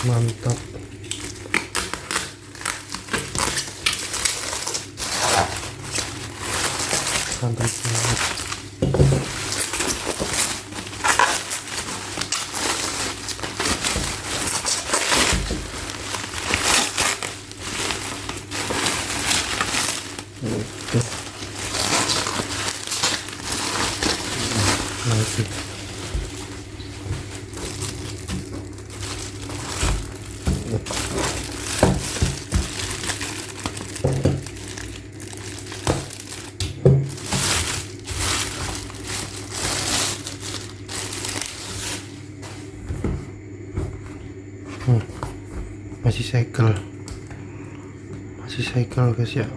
Mantap. Mantap banget. Oke. Masih. Masih segel guys ya.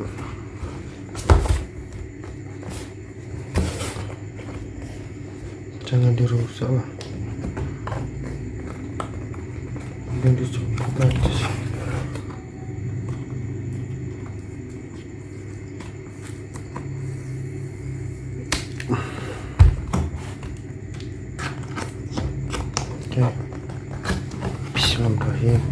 Jangan dirusak lah, mungkin dicopot aja sih. Oke, bismillahirrahmanirrahim.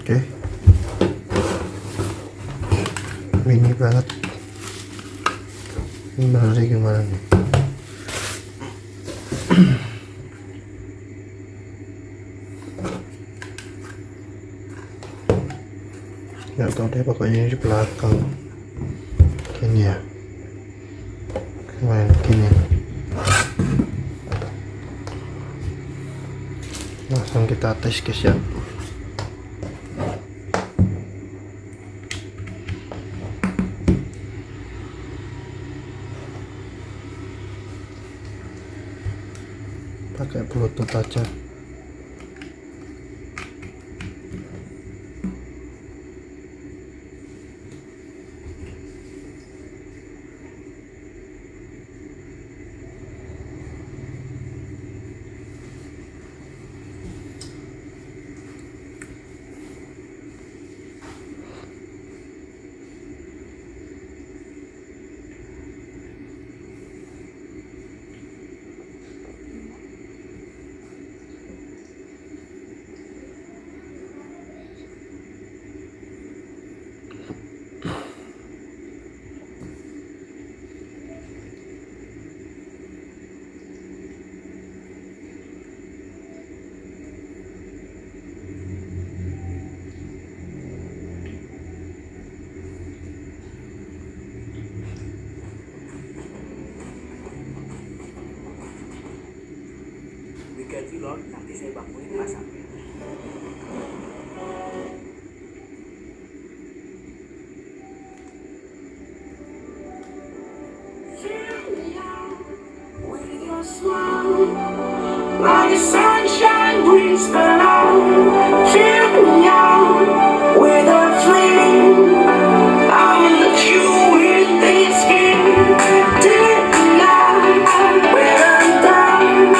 Oke, mini banget. Ini baru gimana nih? Nggak tahu deh, pokoknya ini di belakang gini ya, kemarin gini. Langsung kita tes guys ya. Pakai bluetooth aja. Gaji lor, nanti saya bangunin masaknya. Like the sunshine brings the light. Fill me out with a flame. I will let you with this skin. Tonight, when I'm down,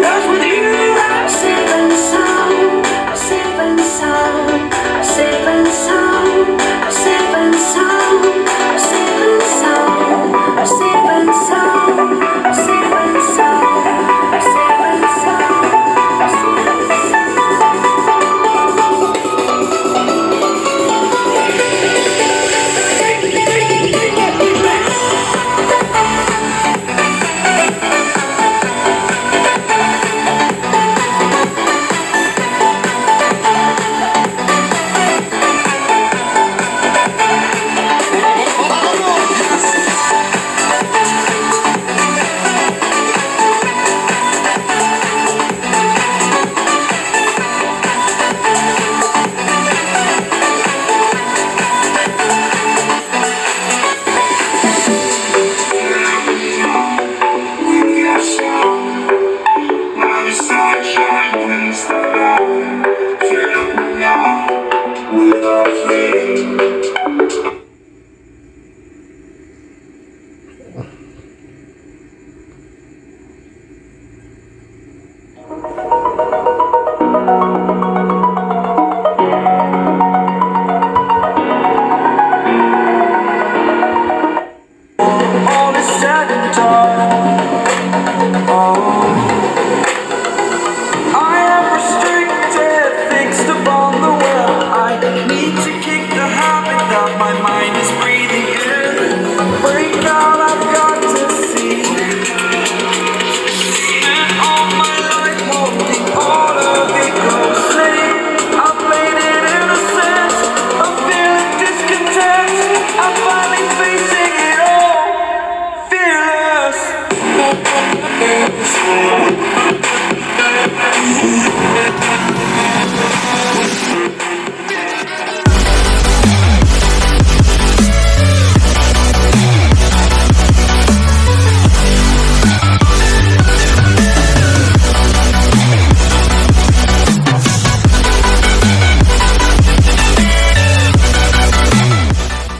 lost with you, I'm safe and sound. I'm safe and sound. I'm safe and sound. I'm safe and sound. I'm safe and sound. I'm safe and sound. I'm safe and sound. I'm safe and sound. I'm safe and sound. breathing.